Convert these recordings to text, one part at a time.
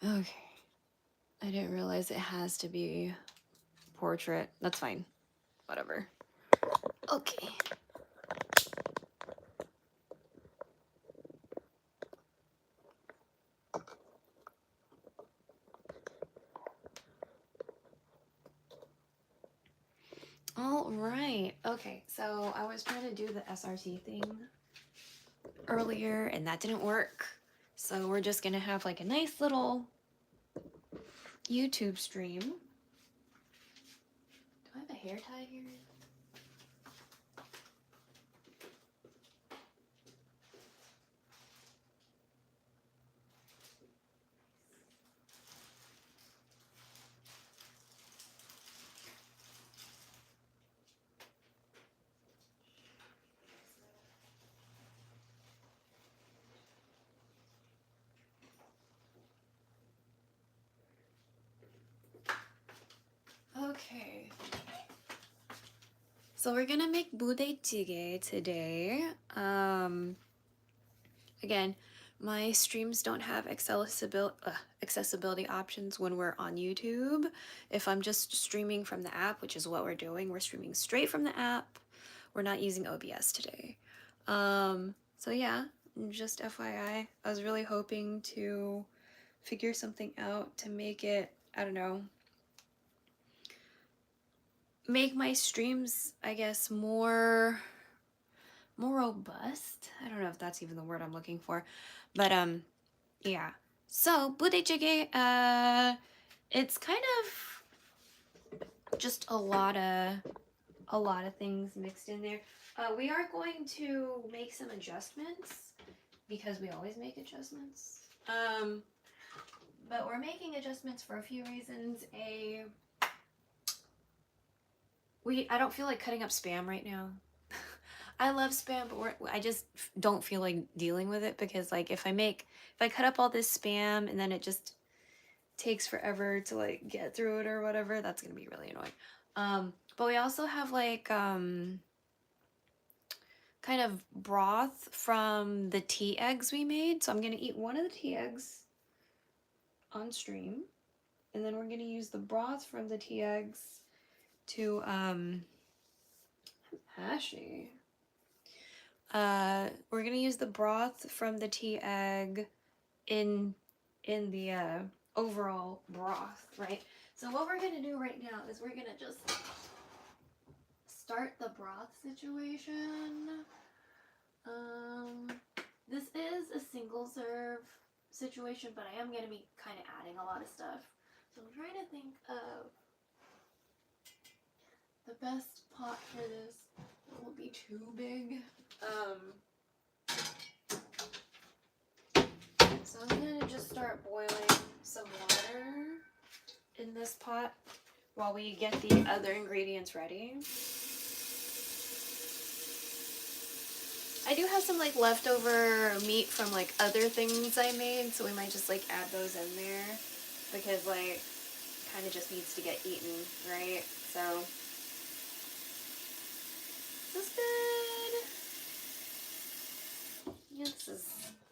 Okay. I didn't realize it has to be portrait. That's fine. Whatever. Okay. All right. Okay. So I was trying to do the SRT thing earlier and that didn't work. So we're just going to have like a nice little YouTube stream. Do I have a hair tie here? Okay. So we're gonna make Budae Jjigae today. Again, my streams don't have accessibility options when we're on YouTube. If I'm just streaming from the app, which is what we're doing, we're streaming straight from the app. We're not using OBS today. So yeah, just FYI, I was really hoping to figure something out to make it, I don't know, make my streams, I guess, more robust. I don't know if that's even the word I'm looking for. But yeah. So Budae Jjigae, it's kind of just a lot of things mixed in there. We are going to make some adjustments because we always make adjustments. But we're making adjustments for a few reasons. I don't feel like cutting up spam right now. I love spam, but I just don't feel like dealing with it because like if I cut up all this spam and then it just takes forever to like get through it or whatever, that's gonna be really annoying. But we also have like kind of broth from the tea eggs we made. So I'm gonna eat one of the tea eggs on stream, and then we're gonna use the broth from the tea eggs to ashy. We're gonna use the broth from the tea egg in the overall broth, right? So what we're gonna do right now is we're gonna just start the broth situation. This is a single serve situation, but I am gonna be kind of adding a lot of stuff. So I'm trying to think of the best pot for this. It won't be too big. So I'm gonna just start boiling some water in this pot while we get the other ingredients ready. I do have some like leftover meat from like other things I made, so we might just like add those in there because like kind of just needs to get eaten, right? So this is good. Yeah, this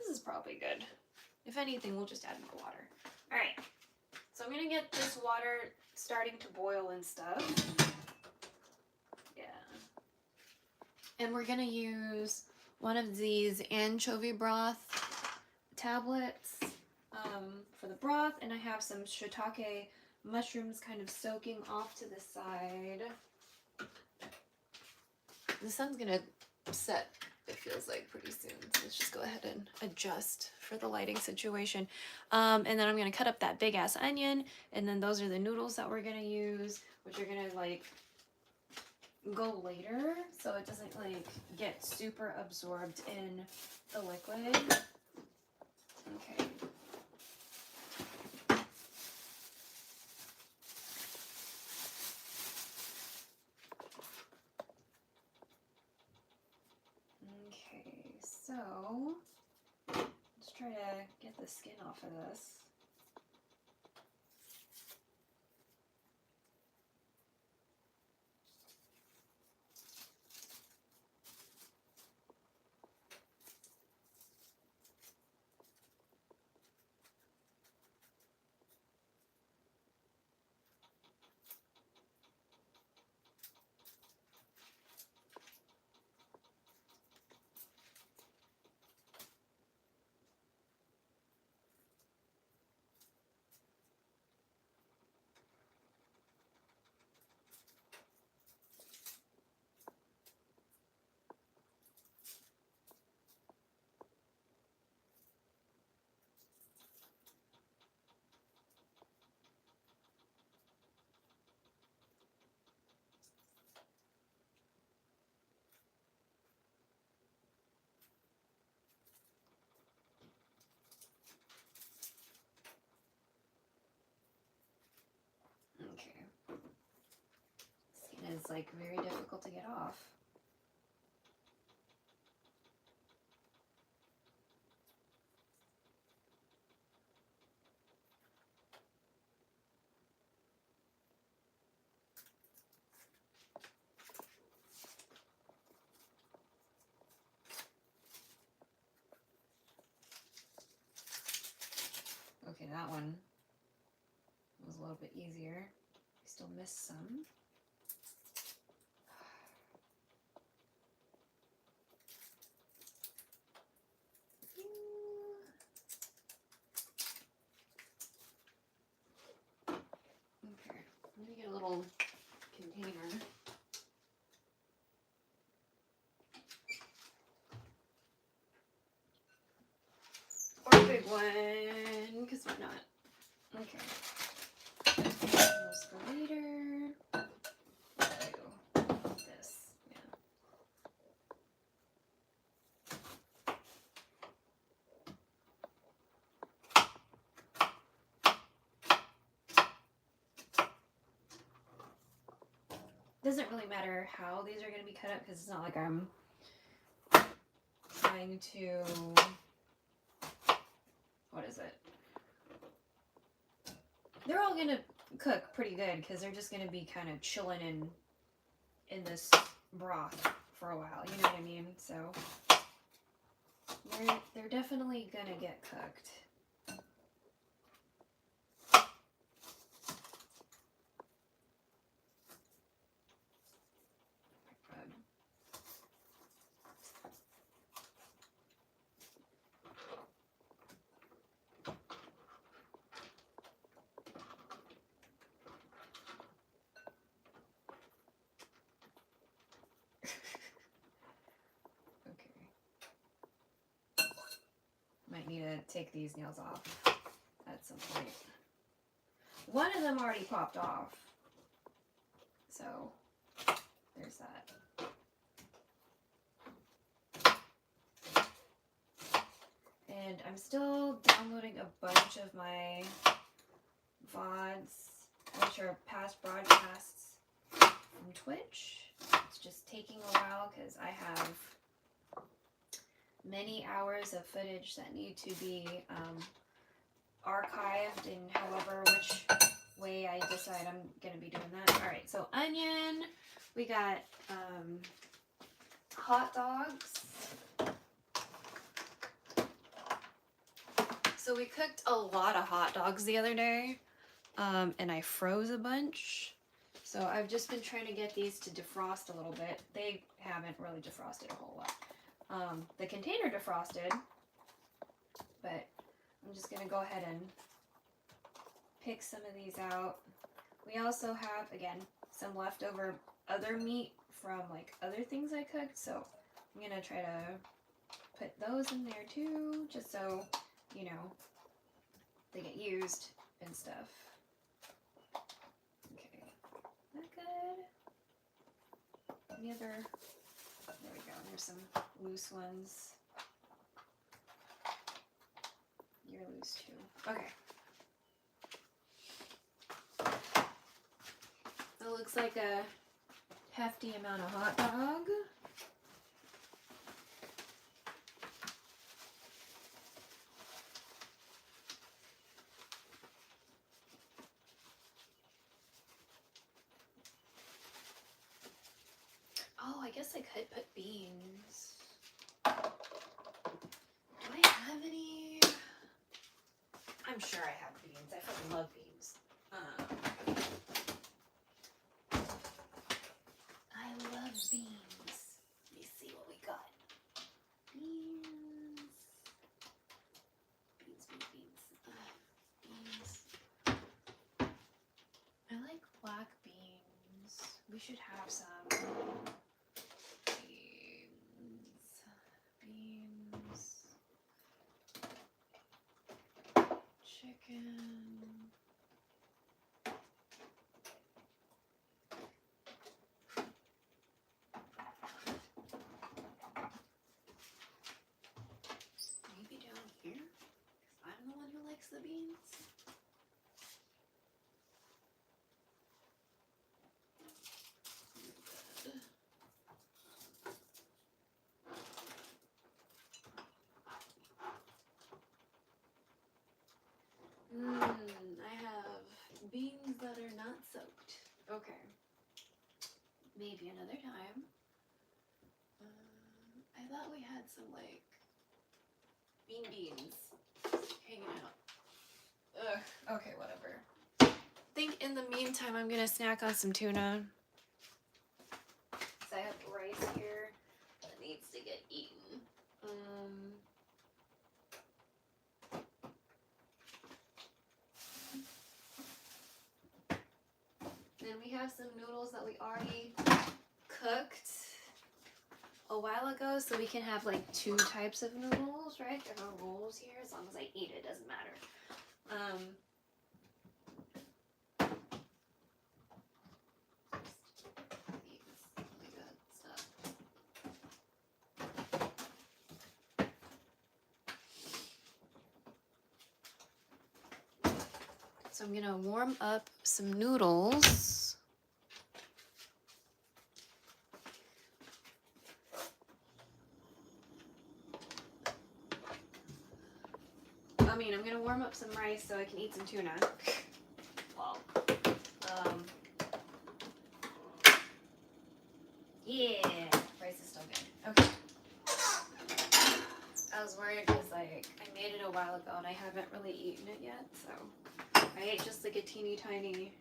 is probably good. If anything, we'll just add more water. All right. So I'm gonna get this water starting to boil and stuff. Yeah. And we're gonna use one of these anchovy broth tablets for the broth, and I have some shiitake mushrooms kind of soaking off to the side. The sun's gonna set, it feels like, pretty soon, so let's just go ahead and adjust for the lighting situation. And then I'm gonna cut up that big ass onion, and then those are the noodles that we're gonna use, which are gonna like go later so it doesn't like get super absorbed in the liquid. Okay. Okay, so let's try to get the skin off of this. it's like very difficult to get off. Okay, that one was a little bit easier. I still missed some. Okay, I'm gonna get a little container. Or a big one, because why not? Okay. Those for later. This, yeah. Doesn't really matter how these are going to be cut up because it's not like I'm trying to, what is it? They're all going to cook pretty good because they're just going to be kind of chilling in this broth for a while, you know what I mean? So they're definitely going to get cooked. Might need to take these nails off at some point. One of them already popped off, so there's that. And I'm still downloading a bunch of my VODs, which are past broadcasts from Twitch. It's just taking a while because I have many hours of footage that need to be archived in however which way I decide I'm going to be doing that. Alright, so onion, we got hot dogs. So we cooked a lot of hot dogs the other day, and I froze a bunch. So I've just been trying to get these to defrost a little bit. They haven't really defrosted a whole lot. The container defrosted, but I'm just going to go ahead and pick some of these out. We also have, again, some leftover other meat from like other things I cooked, so I'm going to try to put those in there too, just so, you know, they get used and stuff. Okay, that good? Any other? There we go, there's some loose ones. You're loose too. Okay. That looks like a hefty amount of hot dog. Oh, I guess I could put beans. Do I have any? I'm sure I have beans. I fucking love beans. I love beans. Let me see what we got. Beans. Beans. I like black beans. We should have some. Beans. Chicken. Maybe down here, because I'm the one who likes the beans. maybe another time. I thought we had some like beans hanging out. Ugh, okay, whatever. I think in the meantime I'm gonna snack on some tuna. So I have rice here that needs to get eaten. Then we have some noodles that we already cooked a while ago, so we can have like 2 types of noodles, right? There are no rules here. As long as I eat it, doesn't matter. So I'm gonna warm up some noodles. I'm gonna warm up some rice so I can eat some tuna. Well, yeah, rice is still good. Okay. I was worried because like I made it a while ago and I haven't really eaten it yet, so I ate just like a teeny tiny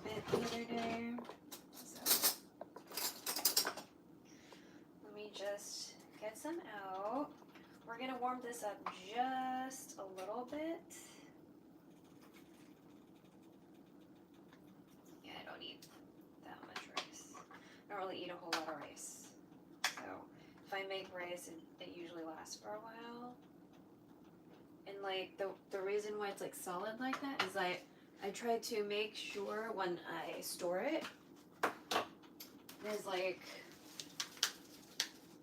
bit the other day. So let me just get some out. We're gonna warm this up just a little bit. Yeah, I don't eat that much rice. I don't really eat a whole lot of rice. So if I make rice, it usually lasts for a while. And like the reason why it's like solid like that is I try to make sure when I store it, there's like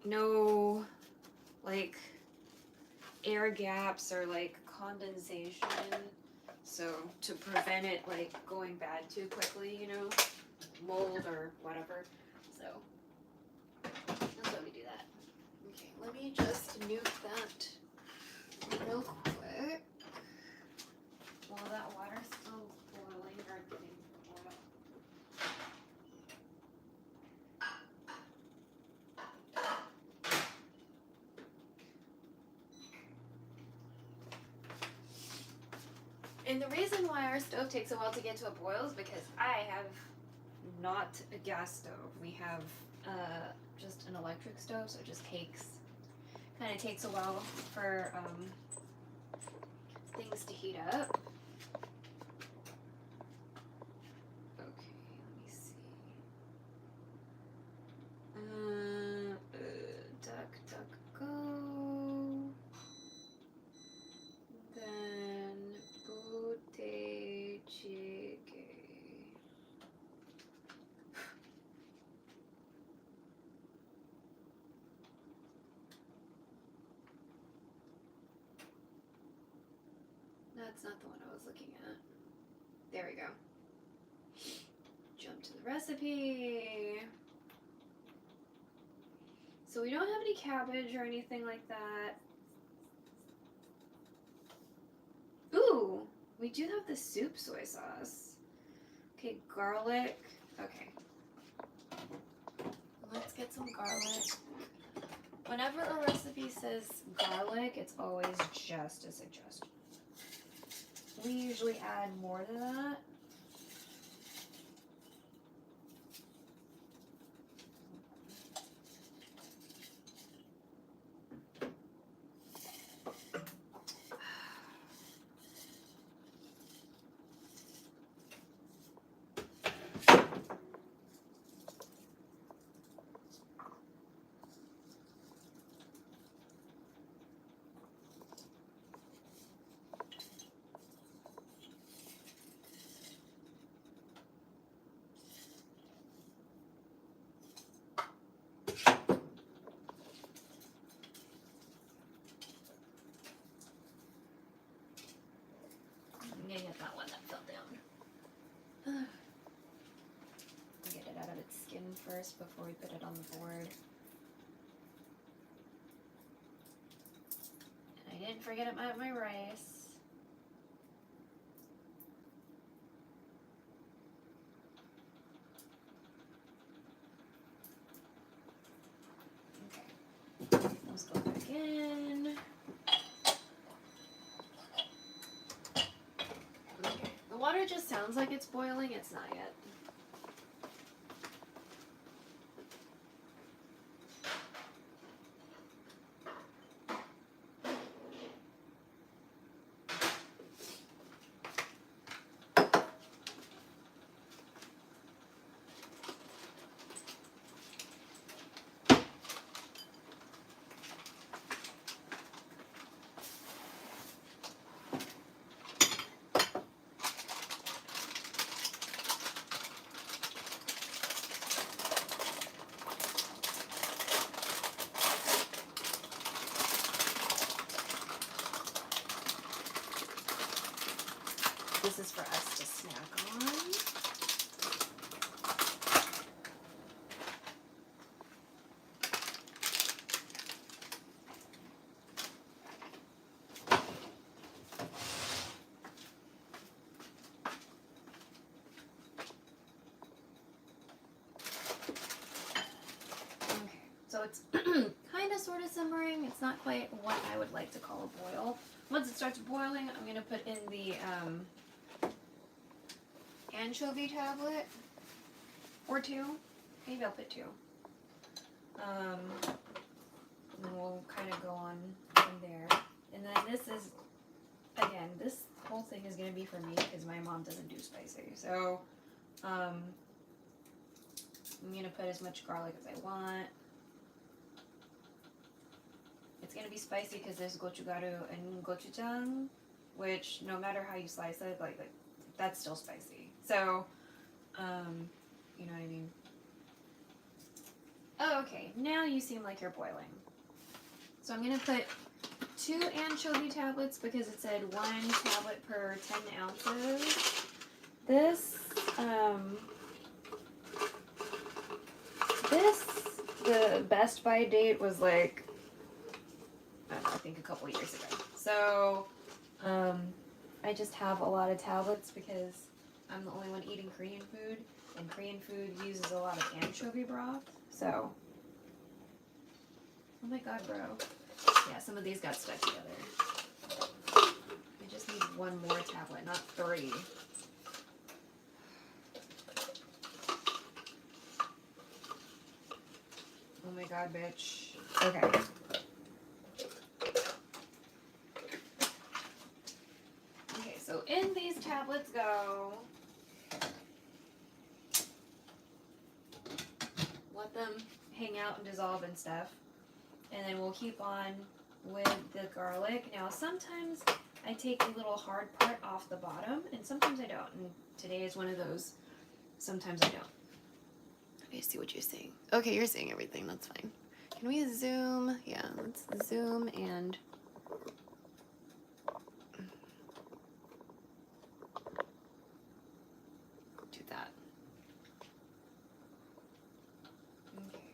no like air gaps or like condensation, so to prevent it like going bad too quickly, you know, mold or whatever. So that's why we do that. Okay, let me just nuke that real quick while that water's still boiling or getting boiled. And the reason why our stove takes a while to get to a boil is because I have not a gas stove. We have just an electric stove, so it just kind of takes a while for things to heat up. Okay, let me see. Duck, go. Then Budae, Jjigae. That's not the one I was looking at. There we go. Jump to the recipe. So we don't have any cabbage or anything like that. Ooh, we do have the soup soy sauce. Okay, garlic. Okay. Let's get some garlic. Whenever a recipe says garlic, it's always just a suggestion. We usually add more to that. I'm gonna get that one that fell down. Get it out of its skin first before we put it on the board. And I didn't forget about my rice. it just sounds like it's boiling, it's not yet. This is for us to snack on. Okay, so it's kind of sort of simmering. It's not quite what I would like to call a boil. Once it starts boiling, I'm going to put in the anchovy tablet, or 2. Maybe I'll put 2. And then we'll kind of go on from there. And then this is, again, this whole thing is going to be for me because my mom doesn't do spicy. So I'm going to put as much garlic as I want. It's going to be spicy because there's gochugaru and gochujang, which no matter how you slice it, like that's still spicy. So, you know what I mean? Oh, okay. Now you seem like you're boiling. So I'm going to put 2 anchovy tablets because it said 1 tablet per 10 ounces. This, the Best By date was like, I don't know, I think a couple years ago. So, I just have a lot of tablets because I'm the only one eating Korean food, and Korean food uses a lot of anchovy broth. So, oh my god, bro. Yeah, some of these got stuck together. I just need 1 more tablet, not 3. Oh my god, bitch. Okay. Okay, so in these tablets go. Let them hang out and dissolve and stuff. And then we'll keep on with the garlic. Now, sometimes I take a little hard part off the bottom, and sometimes I don't. And today is one of those. Sometimes I don't. Let me see what you're saying. Okay, you're saying everything. That's fine. Can we zoom? Yeah, let's zoom and... do that. Okay.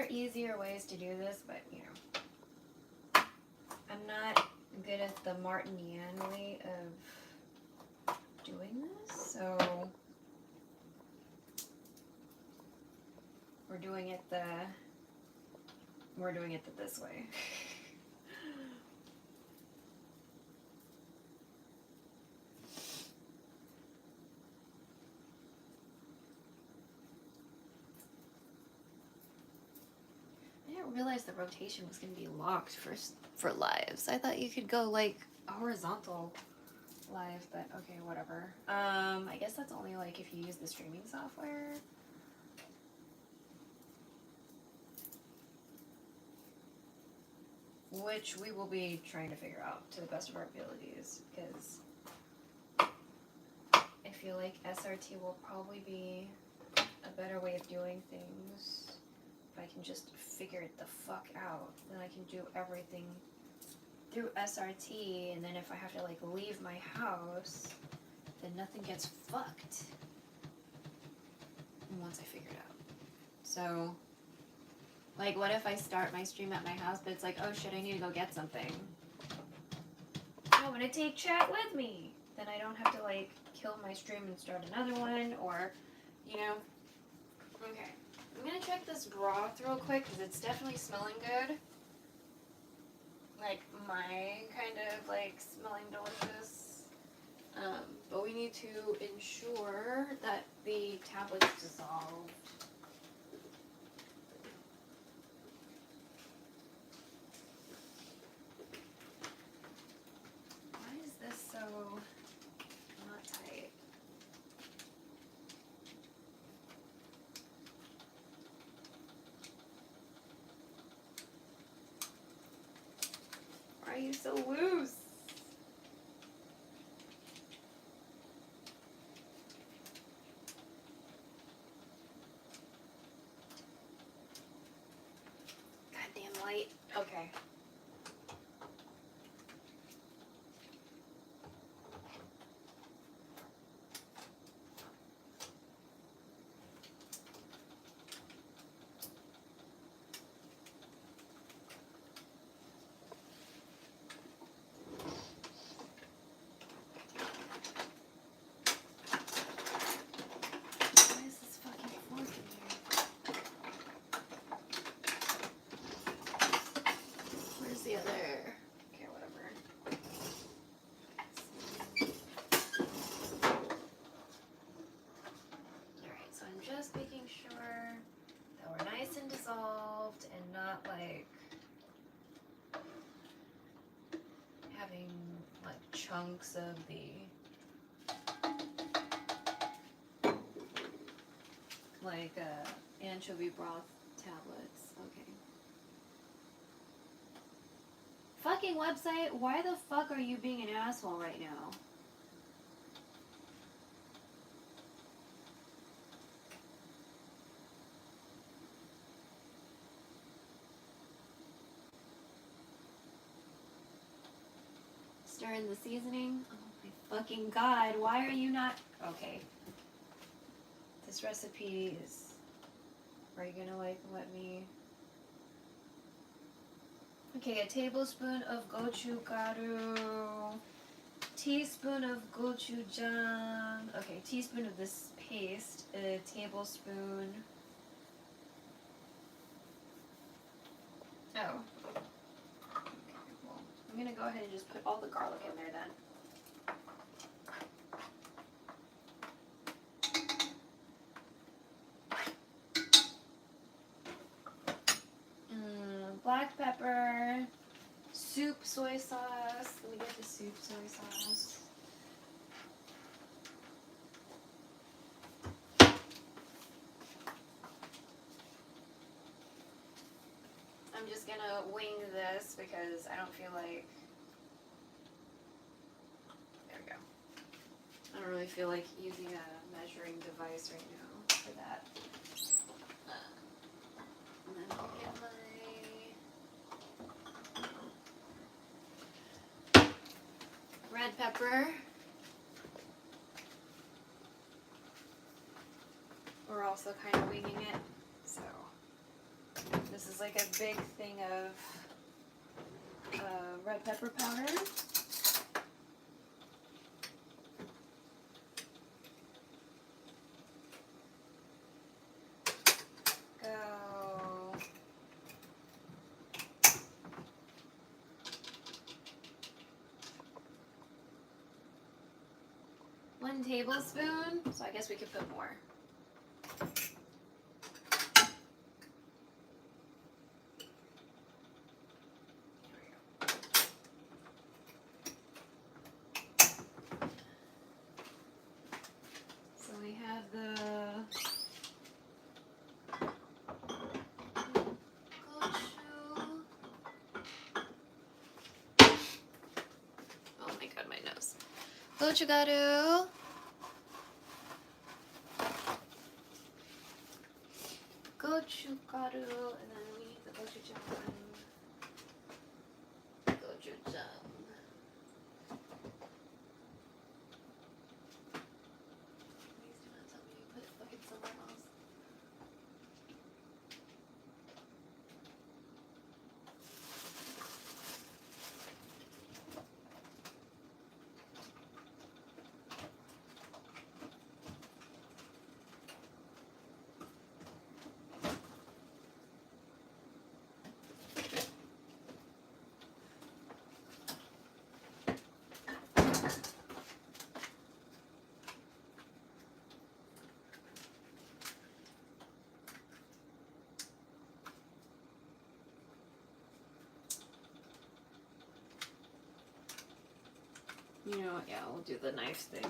are easier ways to do this, but you know, I'm not good at the Martin Yan way of doing this, so we're doing it this way. I didn't realize the rotation was going to be locked for lives. I thought you could go like horizontal live, but okay, whatever. I guess that's only like if you use the streaming software. Which we will be trying to figure out to the best of our abilities, because I feel like SRT will probably be a better way of doing things. If I can just figure it the fuck out, then I can do everything through SRT, and then if I have to like leave my house, then nothing gets fucked once I figure it out. So, like, what if I start my stream at my house, but it's like, oh shit, I need to go get something. No, but I take chat with me. Then I don't have to like kill my stream and start another one, or, you know. Okay, I'm gonna check this broth real quick because it's definitely smelling good. Like my kind of like smelling delicious. But we need to ensure that the tablet's dissolved. Why is this so not tight? Why are you so loose? Goddamn light. Okay. Why is this fucking fork in here? Where's the other? Okay, whatever. Alright, so I'm just making sure that we're nice and dissolved and not like having like chunks of the like anchovy broth tablets. Okay. Fucking website, why the fuck are you being an asshole right now? Stir in the seasoning. Oh my fucking god, why are you not... Okay. This recipe is... Are you gonna like let me... Okay, a tablespoon of gochugaru, teaspoon of gochujang, okay, teaspoon of this paste, a tablespoon, oh, okay, well, I'm gonna go ahead and just put all the garlic in there then. Black pepper, soup soy sauce. Let me get the soup soy sauce. I'm just gonna wing this because I don't feel like... There we go. I don't really feel like using a measuring device right now for that. And then I'll get my... red pepper. We're also kind of winging it, so This is like a big thing of red pepper powder. Go. 1 tablespoon, so I guess we could put more. So we have the oh my god, my nose. Gochugaru. Gochugaru, and then we need the gochujang. Gochujang. Please do not tell me you put it fucking somewhere else. You know what? Yeah, we'll do the knife thing.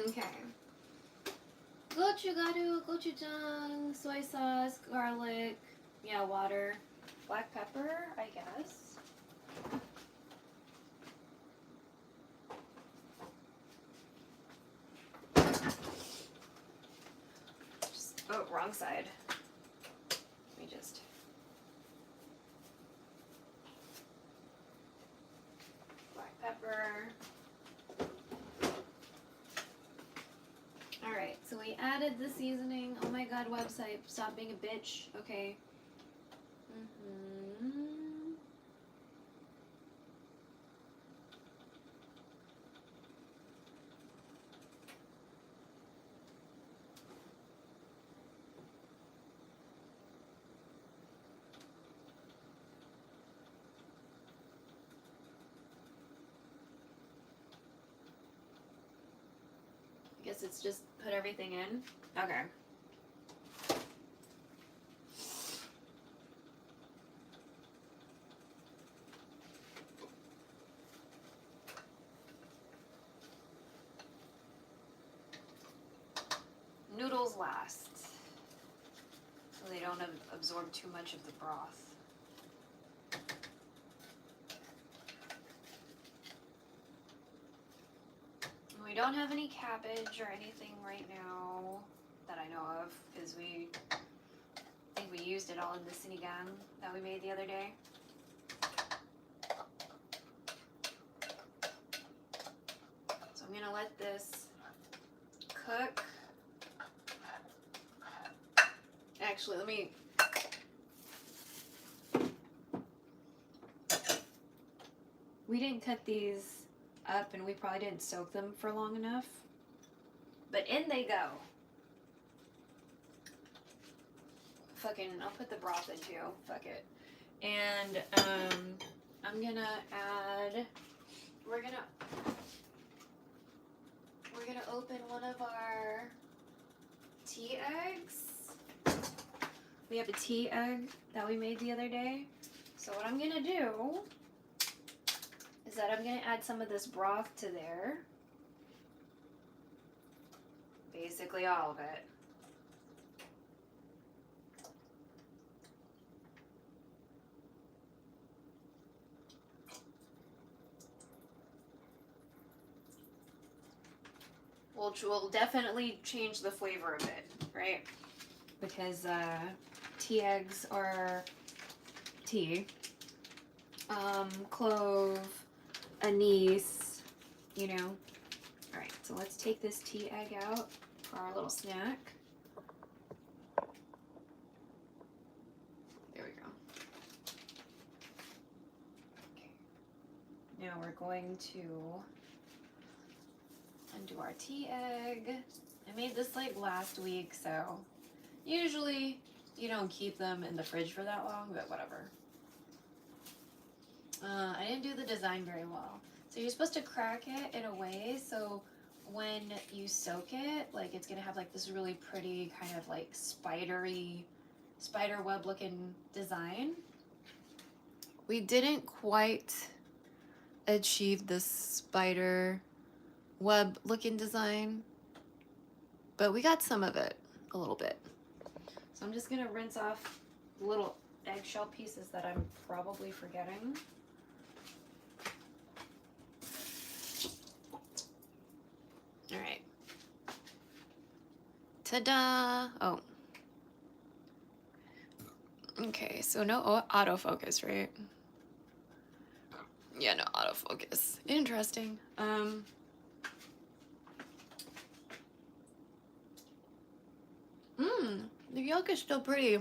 Okay. Gochugaru, gochujang, soy sauce, garlic, yeah, water, black pepper, I guess. Oh, wrong side. Let me just. Black pepper. Alright, so we added the seasoning. Oh my god, website, stop being a bitch. Okay. I guess it's just put everything in. Okay. Noodles last, so they don't absorb too much of the broth. We don't have any cabbage or anything right now that I know of, because I think we used it all in the sinigang that we made the other day. So I'm gonna let this cook. Actually, let me. We didn't cut these up and we probably didn't soak them for long enough. But in they go. Fucking, I'll put the broth in too. Fuck it. And I'm gonna add. We're gonna open one of our tea eggs. We have a tea egg that we made the other day. So what I'm gonna do is that I'm gonna add some of this broth to there. Basically all of it. which will definitely change the flavor a bit, right? Because tea eggs are tea. Clove, anise, you know. All right, so let's take this tea egg out for our little snack. There we go. Okay. Now we're going to undo our tea egg. I made this like last week, so usually you don't keep them in the fridge for that long, but whatever. I didn't do the design very well. So you're supposed to crack it in a way so when you soak it, like it's gonna have like this really pretty kind of like spider web looking design. We didn't quite achieve this spider web looking design, but we got some of it, a little bit. So I'm just gonna rinse off little eggshell pieces that I'm probably forgetting. All right. Ta-da! Oh. Okay, so no autofocus, right? Yeah, no autofocus. Interesting. The yolk is still pretty.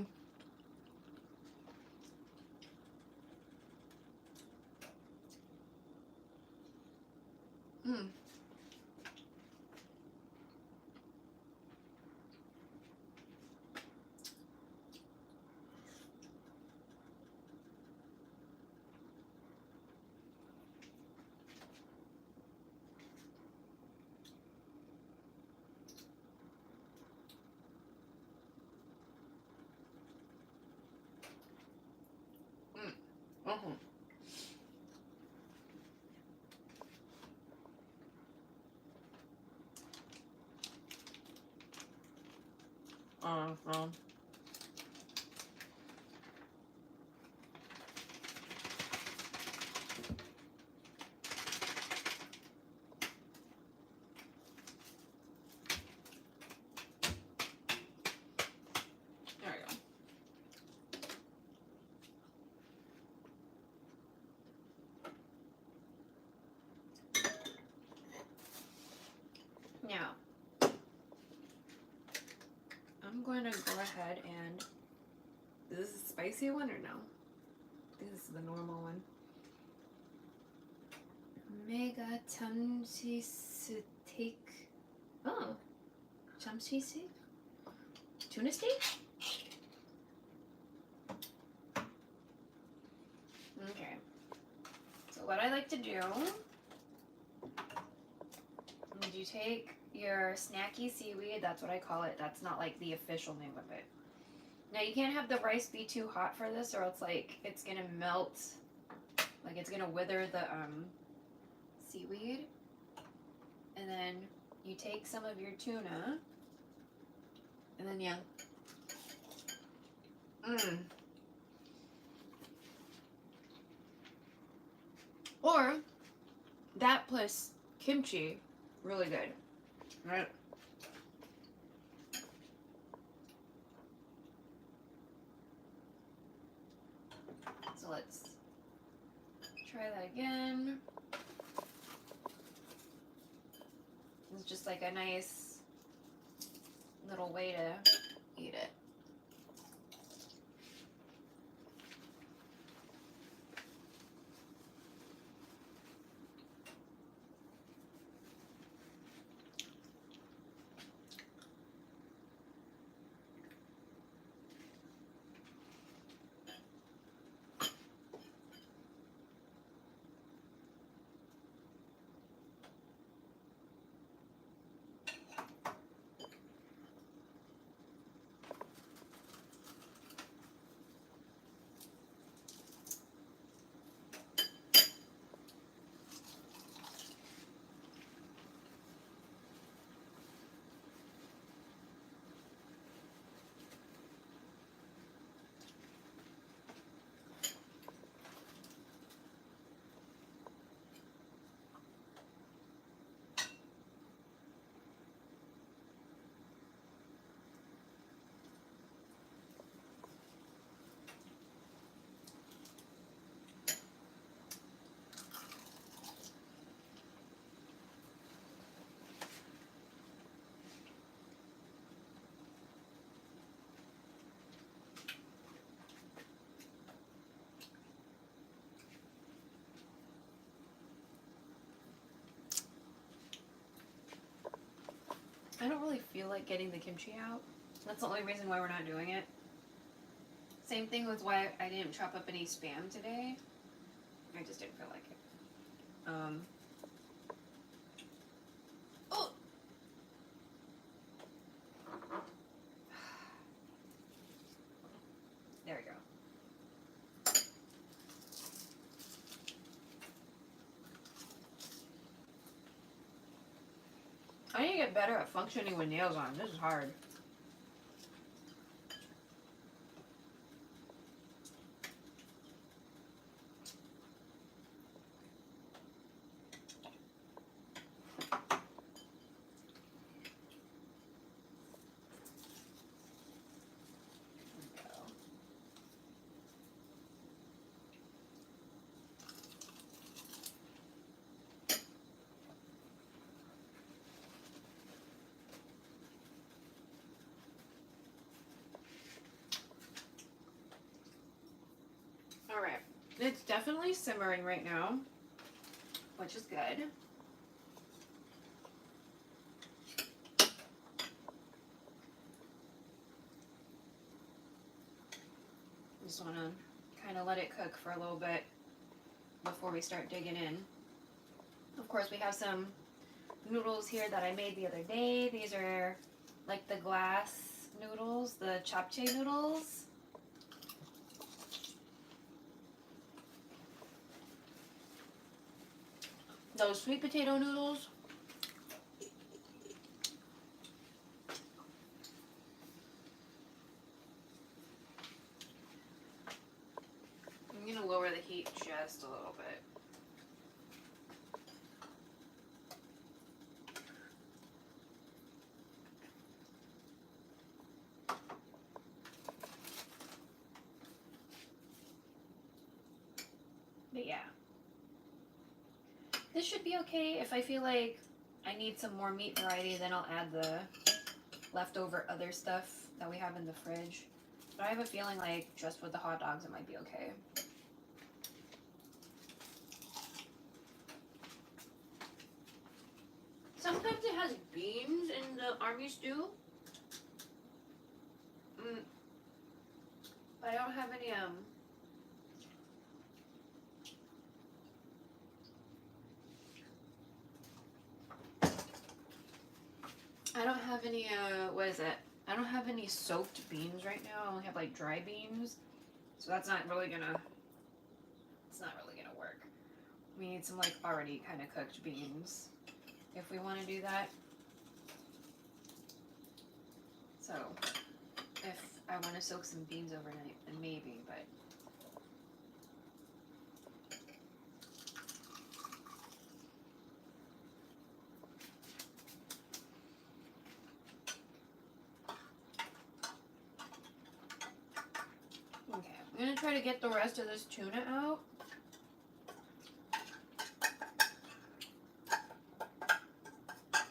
Well. There we go. Now, I'm going to go ahead and, is this a spicy one or no? I think this is the normal one. Mega Chamchi steak. Oh, Chamchi steak? Tuna steak? Okay. So what I like to do is you take your snacky seaweed, that's what I call it. That's not like the official name of it. Now you can't have the rice be too hot for this or else like it's gonna melt, like it's gonna wither the seaweed. And then you take some of your tuna and then or that plus kimchi, really good, right? So let's try that again. It's just like a nice little way to eat it. I don't really feel like getting the kimchi out. That's the only reason why we're not doing it. Same thing with why I didn't chop up any Spam today. I just didn't feel like it. Oh! There we go. I need to get better at functioning with nails on. This is hard. Alright, it's definitely simmering right now, which is good. Just want to kind of let it cook for a little bit before we start digging in. Of course, we have some noodles here that I made the other day. These are like the glass noodles, the japchae noodles. Those sweet potato noodles. I'm going to lower the heat just a little bit. But yeah. This should be okay. If I feel like I need some more meat variety, then I'll add the leftover other stuff that we have in the fridge. But I have a feeling like just with the hot dogs it might be okay. Sometimes it has beans in the army stew. But I don't have any what is it? I don't have any soaked beans right now. I only have like dry beans. So it's not really gonna work. We need some like already kind of cooked beans if we want to do that. So if I want to soak some beans overnight, then maybe, but okay, I'm going to try to get the rest of this tuna out.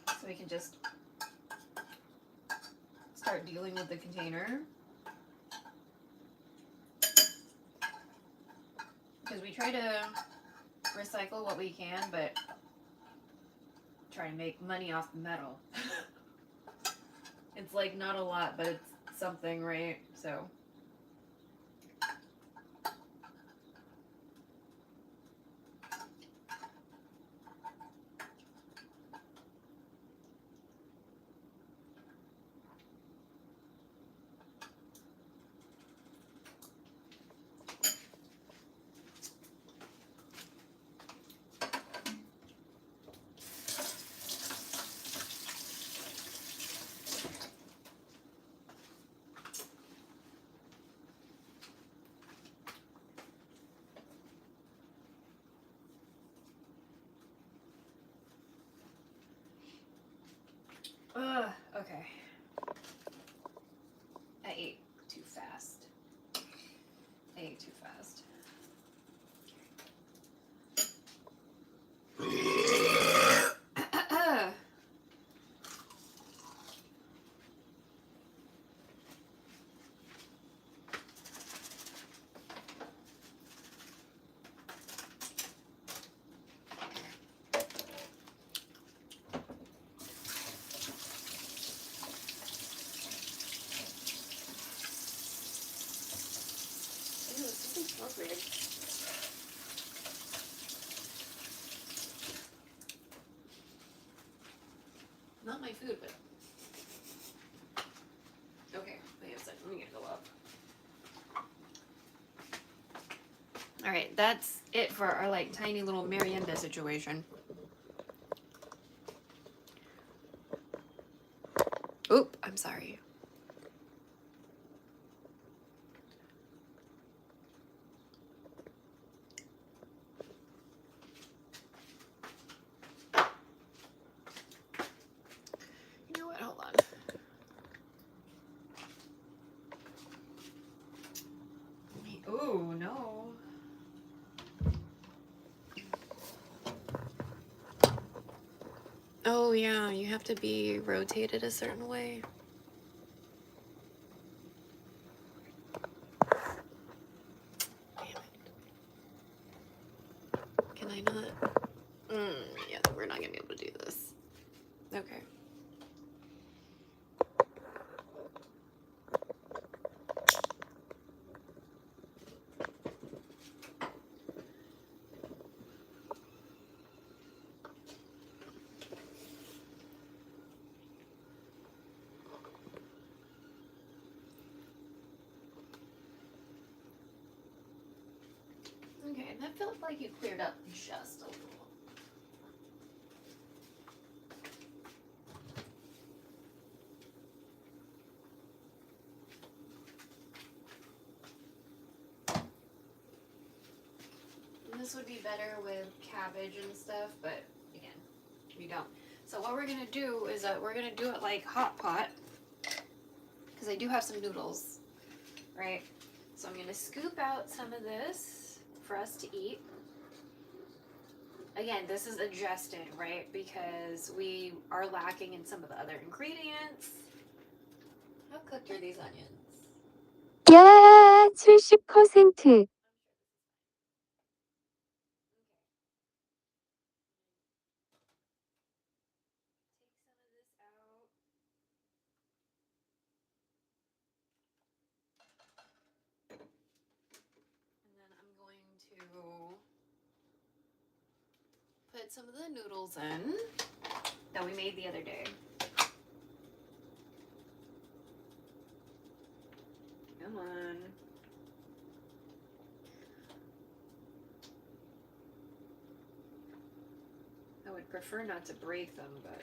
So we can just start dealing with the container. Because we try to recycle what we can, but try to make money off the metal. It's like not a lot, but it's something, right? So Not my food, but okay. Wait a second. Let me get go up. All right, that's it for our like tiny little merienda situation. Oop, I'm sorry. You know what? Hold on. Oh, no. Oh, yeah, you have to be rotated a certain way. Damn it. Can I not? Yeah, we're not gonna be able to do this. Okay. Okay, that felt like you cleared up just a little. And this would be better with cabbage and stuff, but again, we don't. So what we're gonna do is we're gonna do it like hot pot, because I do have some noodles, right? So I'm gonna scoop out some of this for us to eat. Again, this is adjusted, right? Because we are lacking in some of the other ingredients. How cooked are these onions? 야, 70%. Take some of this out. And then I'm going to put some of the noodles in that we made the other day. Come on. I would prefer not to break them, but...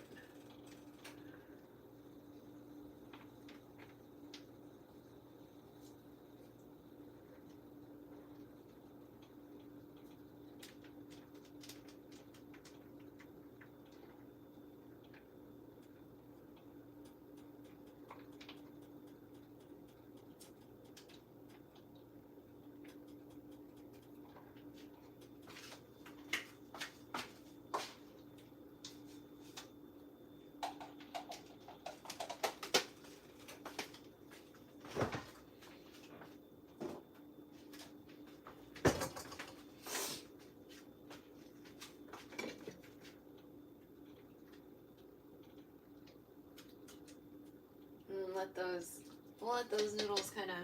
we'll let those noodles kind of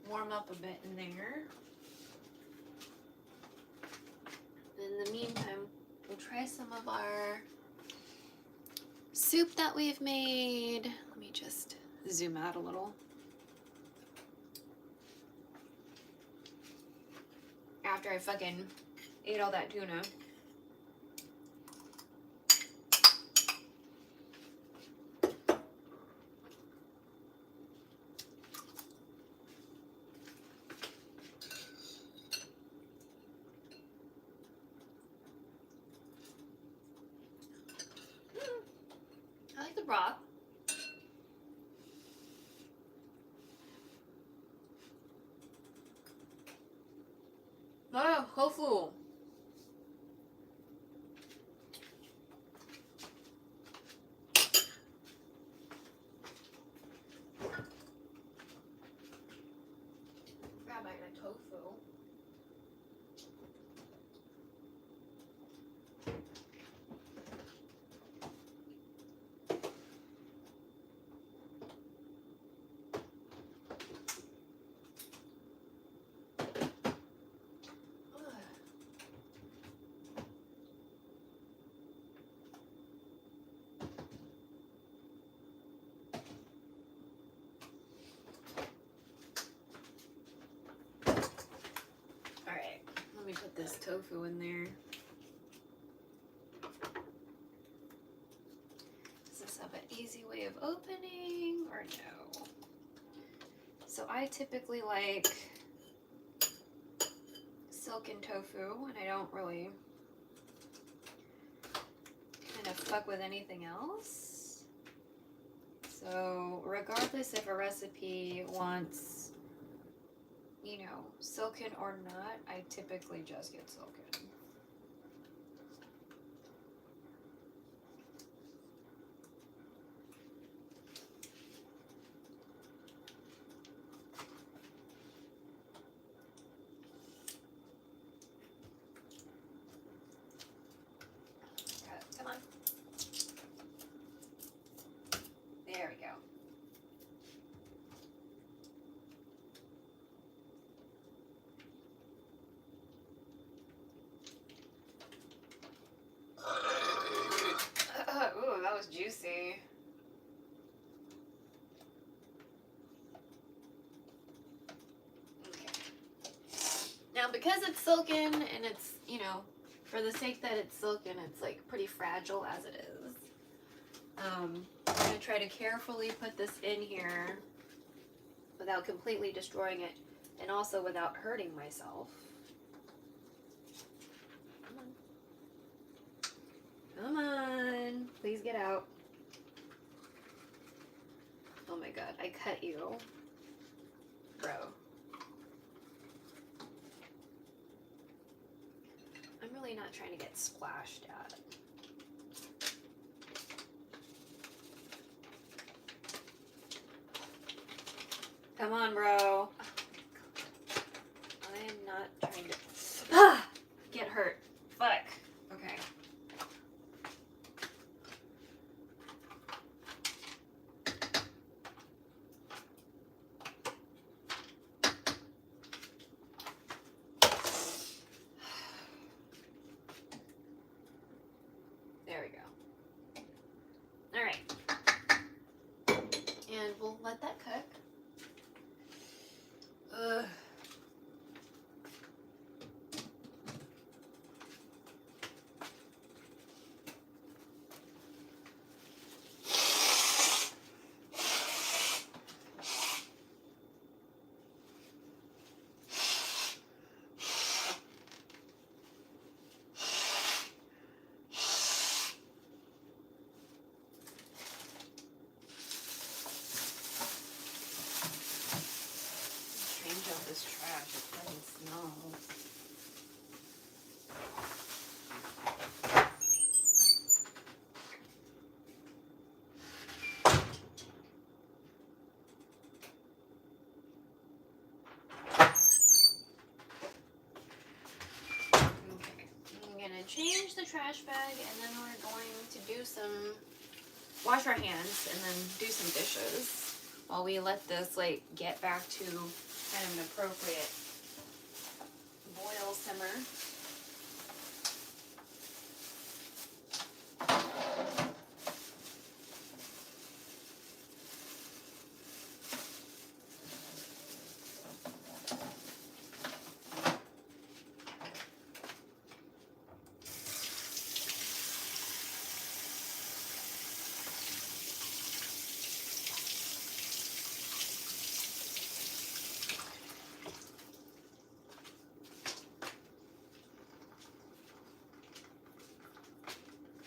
warm up a bit in there. In the meantime, we'll try some of our soup that we've made. Let me just zoom out a little. After I fucking ate all that tuna. I like the broth. Oh, tofu. Grab my tofu. this tofu in there. Does this have an easy way of opening or no? So I typically like silken tofu, and I don't really kind of fuck with anything else. So regardless if a recipe wants, you know, silken or not, I typically just get silken. Come on. There we go. Ooh, that was juicy. Okay. Now, because it's silken and it's, you know, for the sake that it's silken, it's like pretty fragile as it is. I'm going to try to carefully put this in here without completely destroying it and also without hurting myself. Come on, please get out. Oh my god, I cut you. Bro. I'm really not trying to get splashed at. Come on, bro. I am not trying to get hurt. Fuck. Okay. There we go. All right. And we'll let that cook. Ugh. This trash, it fucking smells. Okay, I'm gonna change the trash bag and then we're going to do some, wash our hands and then do some dishes while we let this like get back to kind of an appropriate boil simmer.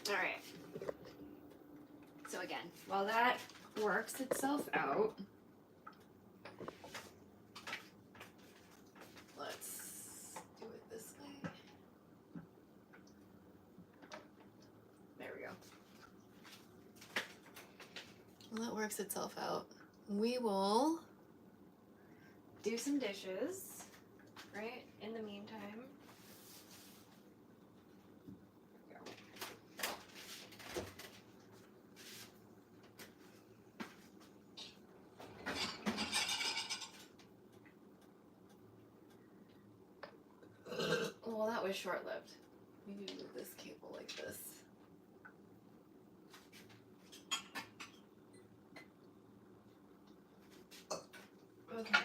All right. So again, while that works itself out, let's do it this way. There we go. While that works itself out, we will do some dishes, right? In the meantime. Well, that was short-lived. Maybe move this cable like this. Okay.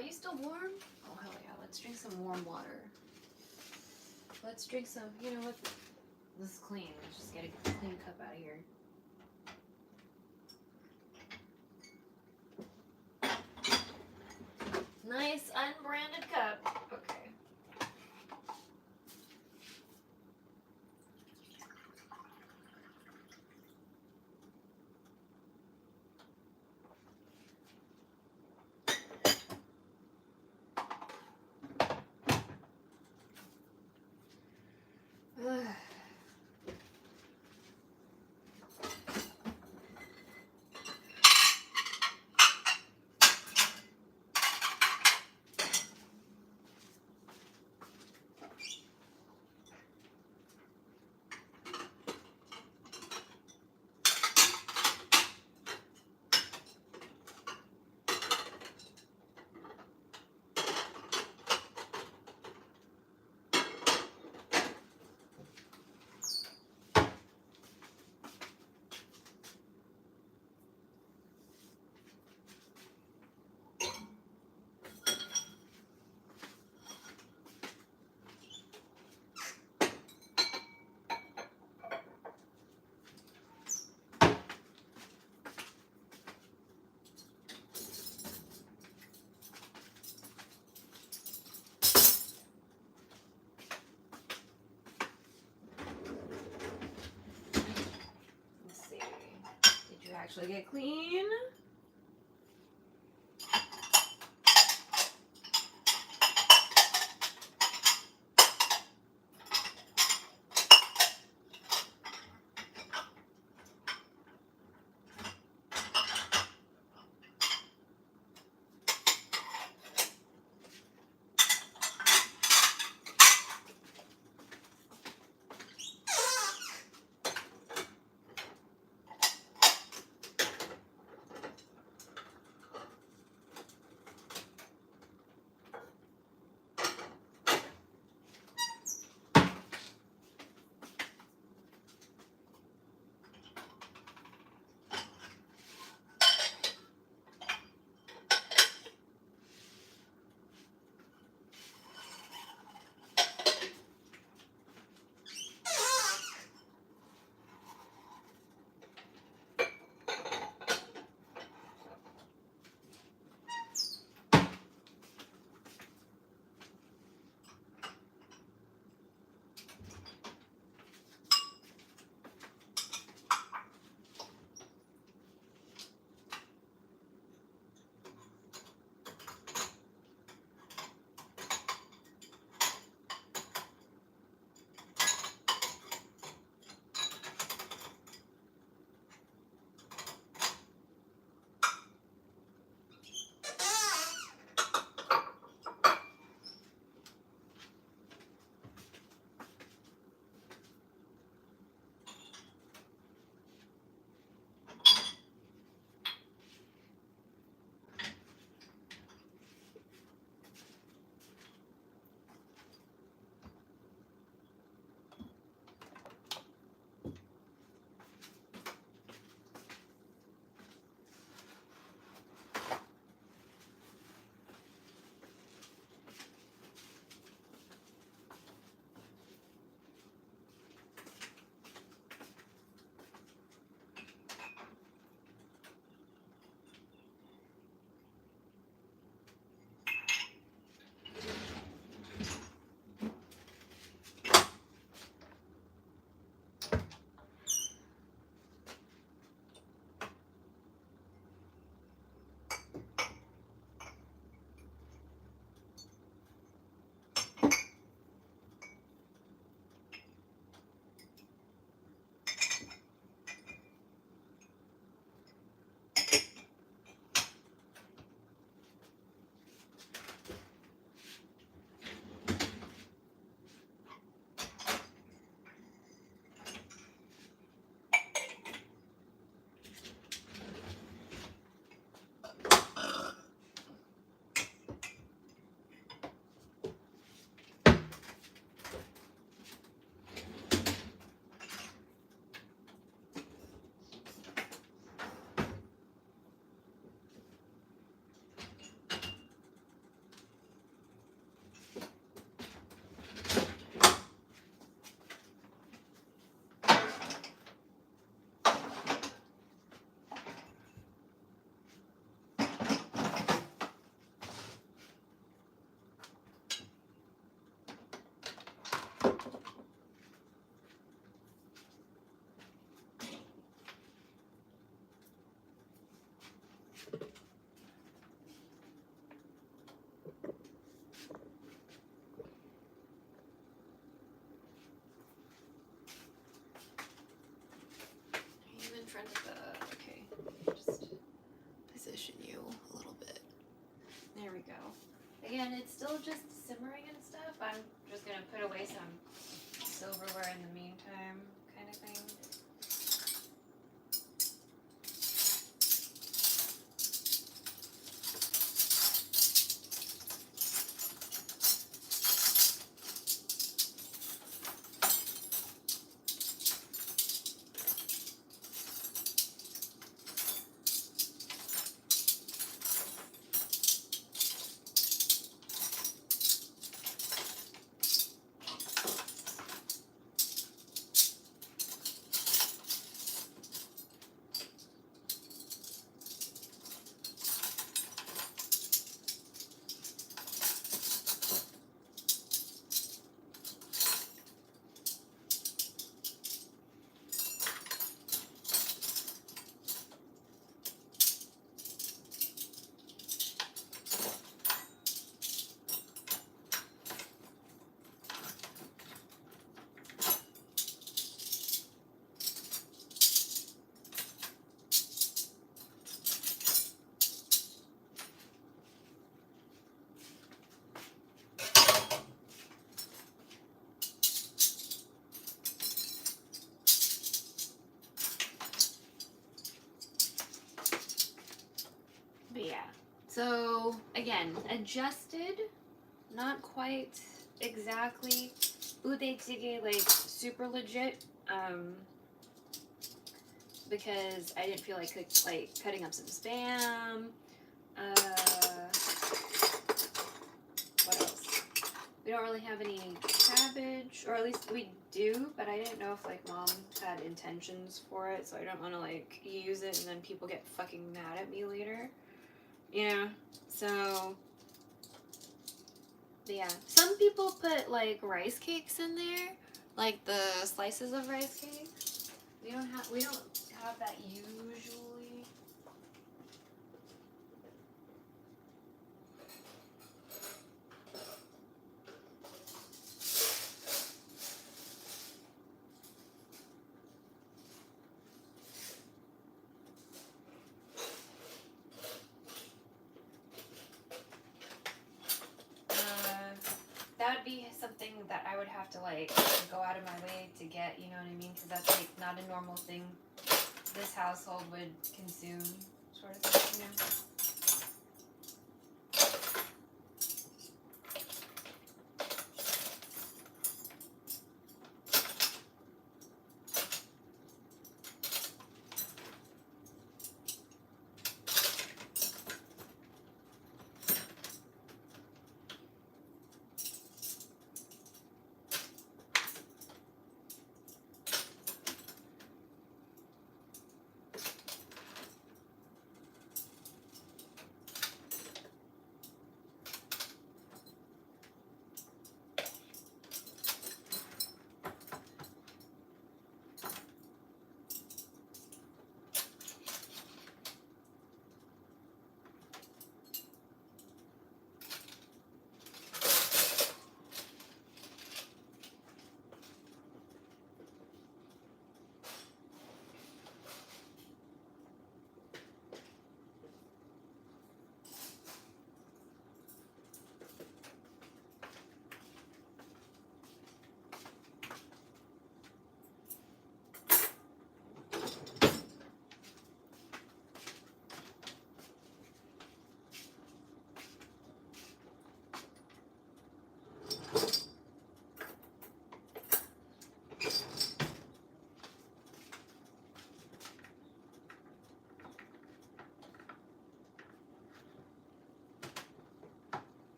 are you still warm? Oh, hell yeah. Let's drink some warm water. Let's drink some, you know what? This is clean. Let's just get a clean cup out of here. Nice unbranded cup. Okay. Ugh. Let's see. Did you actually get clean? just simmering and stuff, I'm just gonna put away some silverware in the meantime, kind of thing. But yeah, so again, adjusted, not quite exactly Budae Jjigae like super legit, because I didn't feel like cutting up some spam. What else? We don't really have any cabbage, or at least we do, but I didn't know if like mom had intentions for it, so I don't want to like use it and then people get fucking mad at me later. Yeah, so, but yeah. Some people put like rice cakes in there, like the slices of rice cakes. We don't have that usually. That would be something that I would have to like go out of my way to get, you know what I mean? Because that's like not a normal thing this household would consume, sort of thing, you know?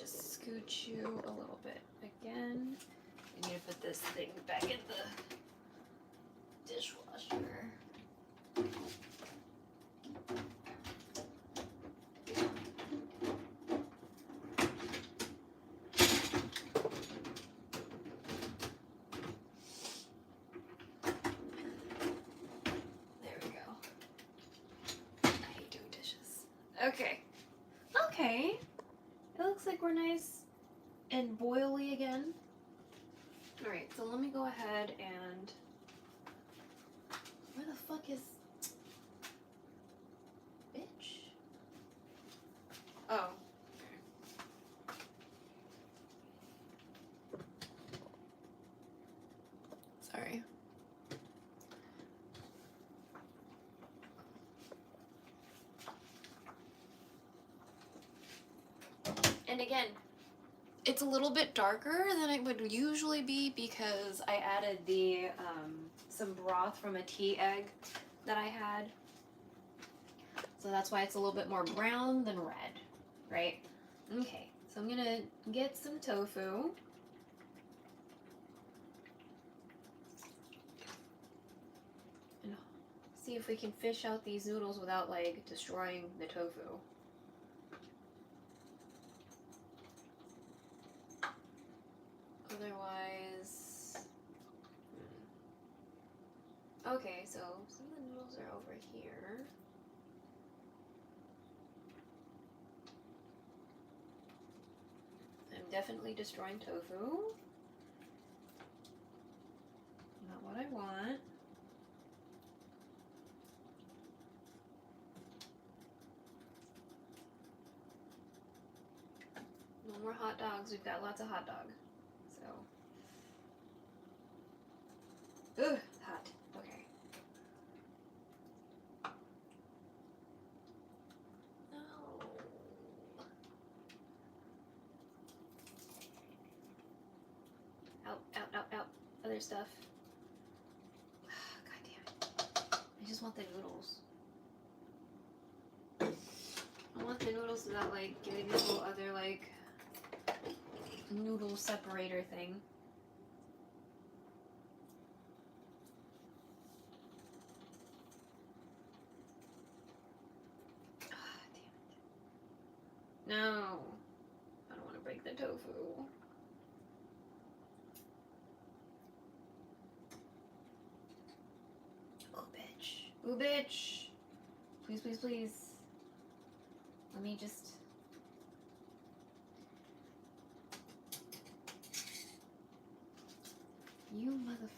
Scooch you a little bit again. I need to put this thing back in the dishwasher. There we go. I hate doing dishes. Okay. Okay. It like we're nice and boily again. Alright, so let me go ahead and... Where the fuck is... Bitch? Oh. Sorry. And again, it's a little bit darker than it would usually be because I added the some broth from a tea egg that I had. So that's why it's a little bit more brown than red, right? Okay, so I'm gonna get some tofu. And see if we can fish out these noodles without like destroying the tofu. Otherwise, okay, so some of the noodles are over here. I'm definitely destroying tofu. Not what I want. No more hot dogs. We've got lots of hot dog. So. Ugh, hot. Okay. No. Out, out, out, out. Other stuff. God damn it. I just want the noodles. I want the noodles without like getting this whole other like noodle separator thing. Ah, damn it. No. I don't want to break the tofu. Oh, bitch. Oh, bitch. Please, please, please. Let me just... You mother...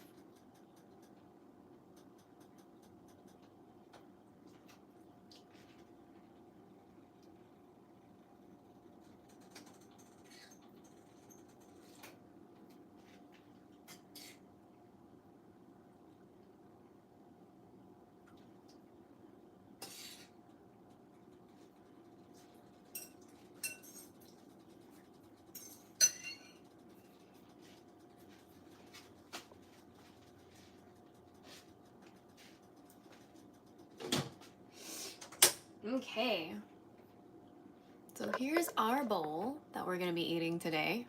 Okay. So here's our bowl that we're going to be eating today.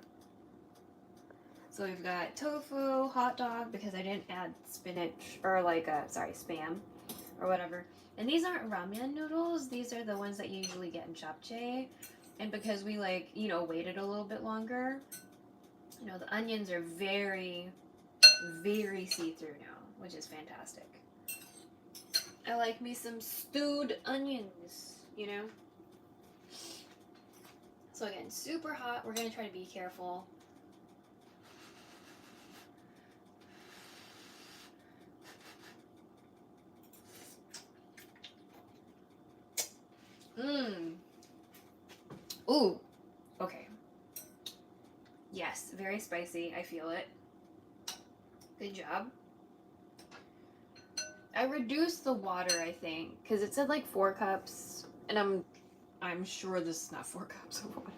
So we've got tofu, hot dog, because I didn't add spinach, or like, spam, or whatever. And these aren't ramen noodles. These are the ones that you usually get in japchae. And because we waited a little bit longer, the onions are very, very see-through now, which is fantastic. I like me some stewed onions, So again, super hot. We're going to try to be careful. Ooh. Okay. Yes, very spicy. I feel it. Good job. I reduced the water, I think, because it said like 4 cups, and I'm sure this is not 4 cups of water.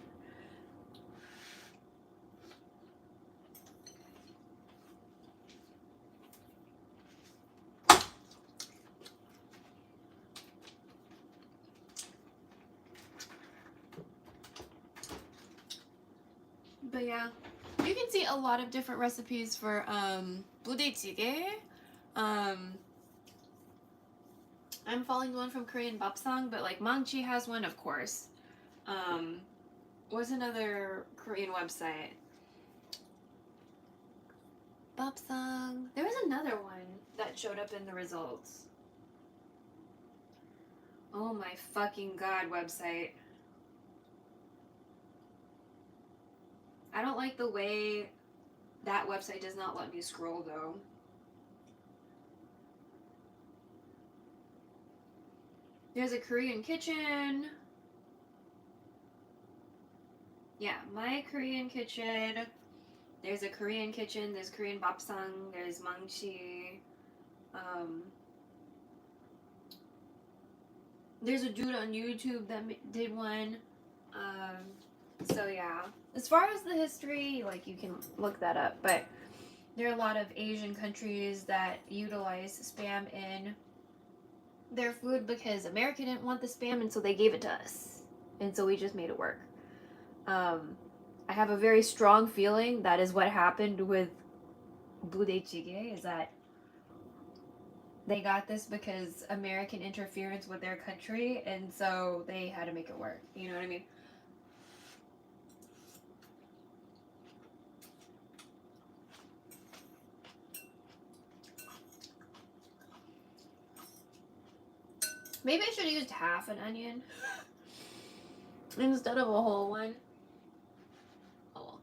But yeah, you can see a lot of different recipes for Budae Jjigae. I'm following one from Korean Bapsang, but like Mangchi has one, of course. What's another Korean website? Bapsang. There was another one that showed up in the results. Oh my fucking god, website. I don't like the way that website does not let me scroll though. There's a Korean kitchen. Yeah, my Korean kitchen. There's a Korean kitchen. There's Korean bapsang. There's mangshi. There's a dude on YouTube that did one. So yeah, as far as the history, like you can look that up. But there are a lot of Asian countries that utilize spam in their food because America didn't want the spam, and so they gave it to us, and so we just made it work. I have a very strong feeling that is what happened with Budae Jjigae, is that they got this because American interference with their country, and so they had to make it work. You know what I mean? Maybe I should have used half an onion instead of a whole one. Oh well.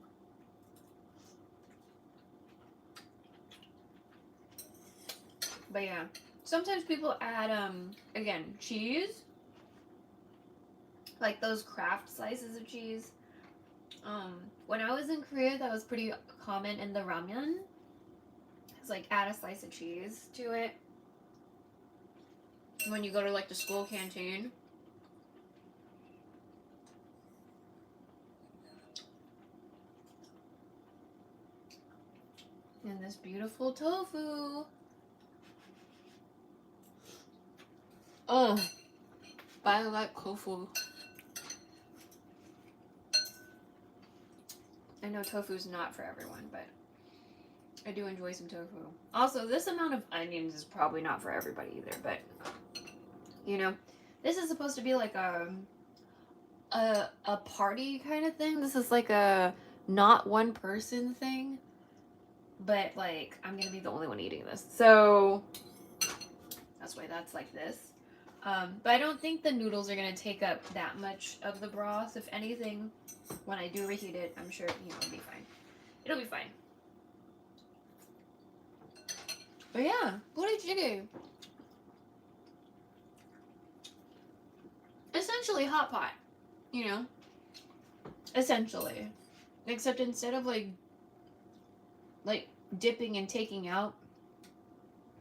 But yeah, sometimes people add again, cheese, like those Kraft slices of cheese. When I was in Korea, that was pretty common in the ramen. It's like add a slice of cheese to it when you go to like the school canteen. And this beautiful tofu. Oh, but I like tofu. I know tofu's not for everyone, but I do enjoy some tofu. Also, this amount of onions is probably not for everybody either, but you know, this is supposed to be like a party kind of thing. This is like a not one person thing, but like I'm gonna be the only one eating this, so that's why that's like this. But I don't think the noodles are gonna take up that much of the broth. If anything, when I do reheat it, I'm sure it'll be fine. It'll be fine. But yeah, Budae Jjigae. Essentially hot pot, essentially, except instead of like dipping and taking out,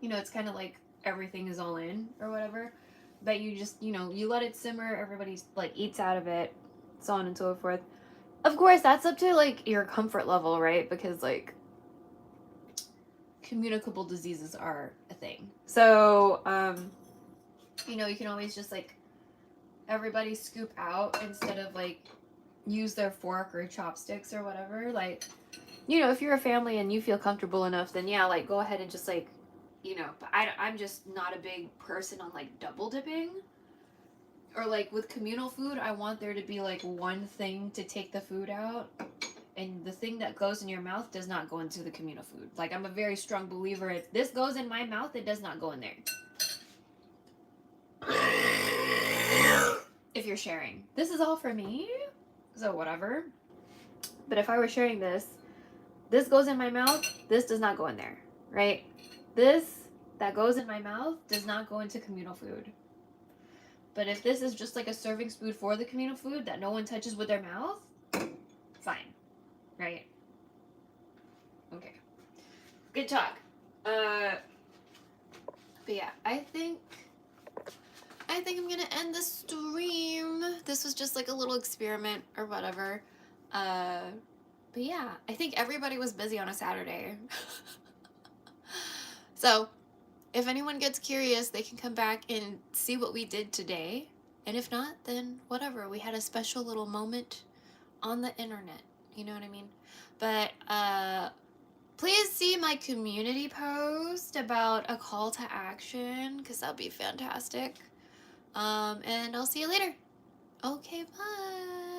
it's kind of like everything is all in or whatever, but you just you let it simmer, everybody like eats out of it, so on and so forth. Of course that's up to like your comfort level, right? Because like communicable diseases are a thing, so you can always just like everybody scoop out instead of like use their fork or chopsticks or whatever. Like, if you're a family and you feel comfortable enough, then yeah, like go ahead and just like, but I'm just not a big person on like double dipping. Or like with communal food, I want there to be like one thing to take the food out, and the thing that goes in your mouth does not go into the communal food. Like I'm a very strong believer, if this goes in my mouth, it does not go in there. If you're sharing, this is all for me, so whatever. But if I were sharing this goes in my mouth, this does not go in there, right? This that goes in my mouth does not go into communal food. But if this is just like a serving spoon for the communal food that no one touches with their mouth, fine, right? Okay, good talk. But yeah, I think I'm gonna end the stream. This was just like a little experiment or whatever. But yeah, I think everybody was busy on a Saturday. So if anyone gets curious, they can come back and see what we did today. And if not, then whatever. We had a special little moment on the internet. You know what I mean? But please see my community post about a call to action, because that'll be fantastic. And I'll see you later. Okay, bye.